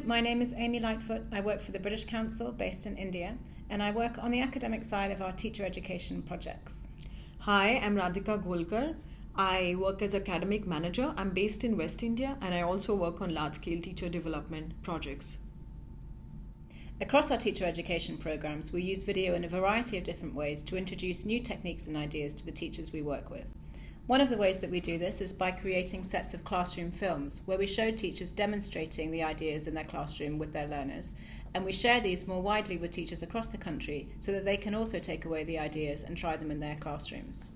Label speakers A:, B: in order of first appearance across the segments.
A: my name is Amy Lightfoot. I work for the British Council based in India, and I work on the academic side of our teacher education projects.
B: Hi, I'm Radhika Gholkar. I work as academic manager. I'm based in West India, and I also work on large-scale teacher development projects.
A: Across our teacher education programs, we use video in a variety of different ways to introduce new techniques and ideas to the teachers we work with. One of the ways that we do this is by creating sets of classroom films where we show teachers demonstrating the ideas in their classroom with their learners, and we share these more widely with teachers across the country so that they can also take away the ideas and try them in their classrooms.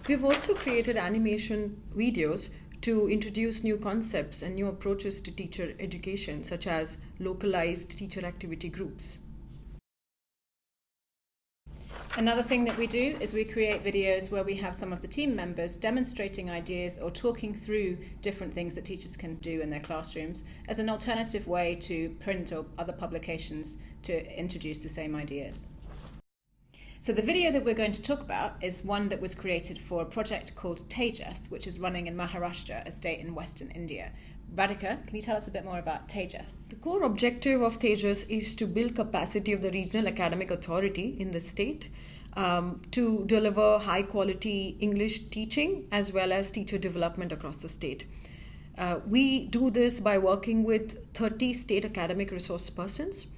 B: We've also created animation videos to introduce new concepts and new approaches to teacher education, such as localized teacher activity groups.
A: Another thing that we do is we create videos where we have some of the team members demonstrating ideas or talking through different things that teachers can do in their classrooms as an alternative way to print or other publications to introduce the same ideas. So the video that we're going to talk about is one that was created for a project called Tejas, which is running in Maharashtra, a state in Western India. Radhika, can you tell us a bit more about Tejas?
B: The core objective of Tejas is to build capacity of the regional academic authority in the state to deliver high quality English teaching as well as teacher development across the state. We do this by working with 30 state academic resource persons.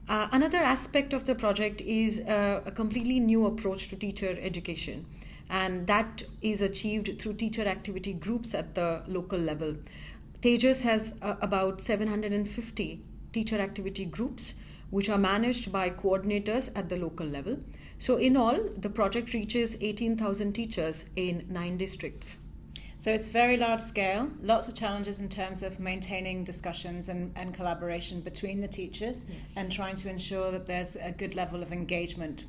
B: Another aspect of the project is a completely new approach to teacher education, and that is achieved through teacher activity groups at the local level. Tejas has about 750 teacher activity groups which are managed by coordinators at the local level. So in all, the project reaches 18,000 teachers in 9 districts.
A: So it's very large scale, lots of challenges in terms of maintaining discussions and collaboration between the teachers.
B: Yes.
A: And trying to ensure that there's a good level of engagement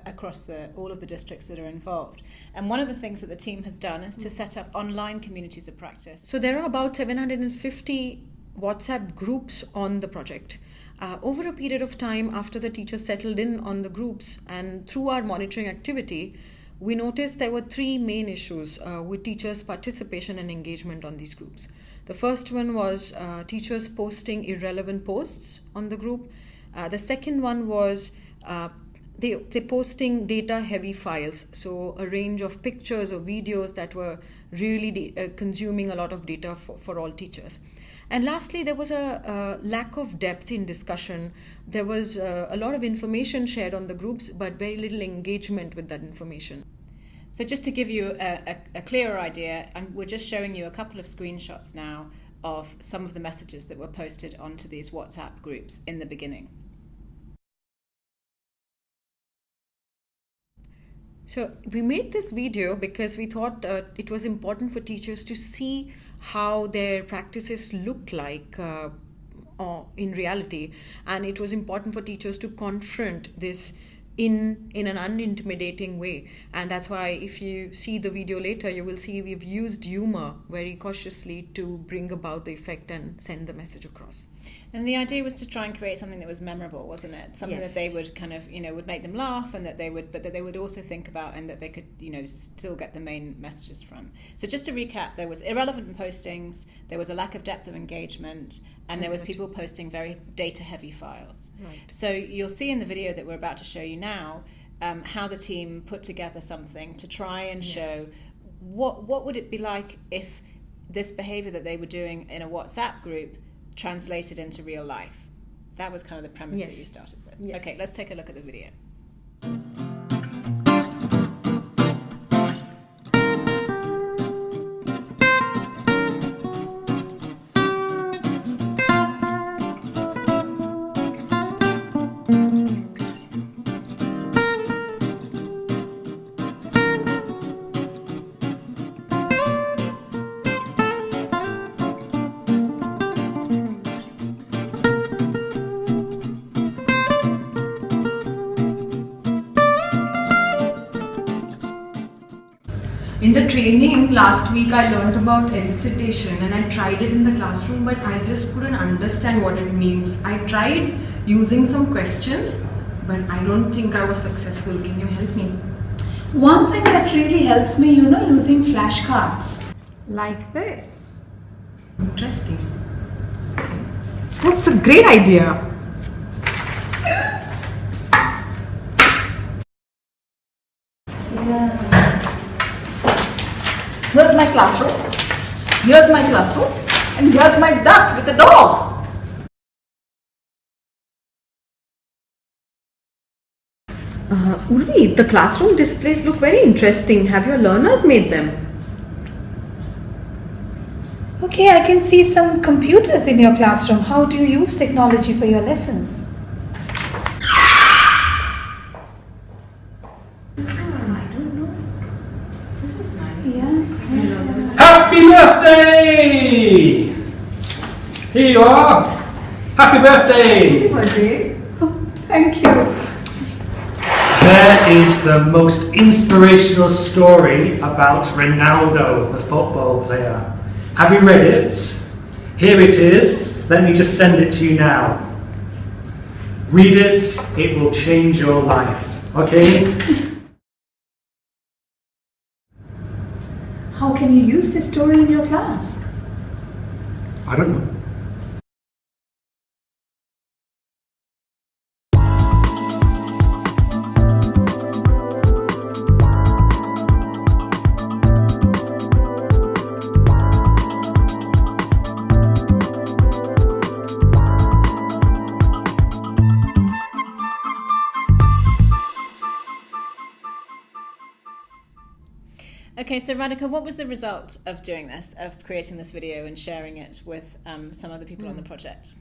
A: across all of the districts that are involved. And one of the things that the team has done is to set up online communities of practice.
B: So there are about 750 WhatsApp groups on the project. Over a period of time after the teachers settled in on the groups and through our monitoring activity, we noticed there were 3 main issues with teachers' participation and engagement on these groups. The first one was teachers posting irrelevant posts on the group. The second one was they posting data-heavy files, so a range of pictures or videos that were really consuming a lot of data for all teachers. And lastly, there was a lack of depth in discussion. There was a lot of information shared on the groups, but very little engagement with that information.
A: So just to give you a clearer idea, we're just showing you a couple of screenshots now of some of the messages that were posted onto these WhatsApp groups in the beginning.
B: So we made this video because we thought it was important for teachers to see how their practices looked like in reality, and it was important for teachers to confront this in an unintimidating way. And that's why if you see the video later, you will see we've used humor very cautiously to bring about the effect and send the message across.
A: And the idea was to try and create something that was memorable, wasn't it? Something
B: Yes.
A: that they would kind of, would make them laugh, and that they would also think about, and that they could, still get the main messages from. So just to recap, there was irrelevant postings, there was a lack of depth of engagement, and there was people posting very data-heavy files.
B: Right.
A: So you'll see in the video that we're about to show you now how the team put together something to try and show what would it be like if this behavior that they were doing in a WhatsApp group translated into real life. That was kind of the premise that you started with.
B: Yes.
A: Okay, let's take a look at the video.
C: In the training last week, I learned about elicitation and I tried it in the classroom, but I just couldn't understand what it means. I tried using some questions, but I don't think I was successful. Can you help me?
D: One thing that really helps me, using flashcards. Like this.
C: Interesting. That's a great idea.
D: Here's my classroom. Here's my classroom. And here's my duck with a dog.
B: Urvi, the classroom displays look very interesting. Have your learners made them?
D: Okay, I can see some computers in your classroom. How do you use technology for your lessons?
E: Happy birthday! Here you are. Happy birthday!
D: Thank you.
E: There is the most inspirational story about Ronaldo, the football player. Have you read it? Here it is. Let me just send it to you now. Read it. It will change your life. Okay?
D: How can you use this story in your class?
E: I don't know.
A: Okay, so Radhika, what was the result of doing this, of creating this video and sharing it with some other people on the project?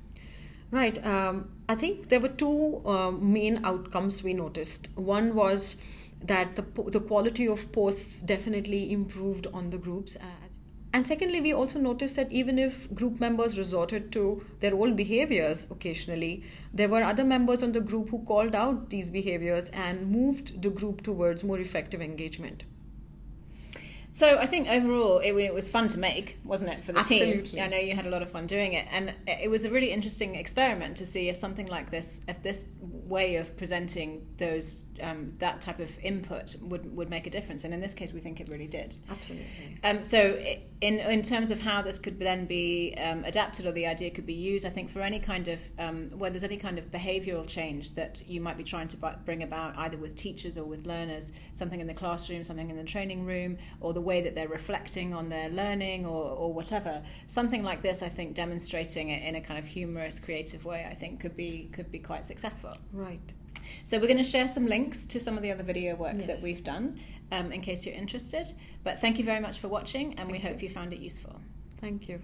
B: Right. I think there were two main outcomes we noticed. One was that the quality of posts definitely improved on the groups. And secondly, we also noticed that even if group members resorted to their old behaviors occasionally, there were other members on the group who called out these behaviors and moved the group towards more effective engagement.
A: So I think overall it was fun to make, wasn't it, for the
B: Absolutely.
A: team? I know you had a lot of fun doing it, and it was a really interesting experiment to see if something like this, if this way of presenting those that type of input would make a difference. And in this case, we think it really did.
B: Absolutely.
A: So in terms of how this could then be adapted, or the idea could be used, I think for any kind of where there's any kind of behavioural change that you might be trying to bring about, either with teachers or with learners, something in the classroom, something in the training room, or the way that they're reflecting on their learning, or whatever, something like this, I think demonstrating it in a kind of humorous, creative way, I think could be quite successful.
B: Right.
A: So we're going to share some links to some of the other video work
B: Yes.
A: that we've done in case you're interested. But thank you very much for watching, and we hope you found it useful.
B: Thank you.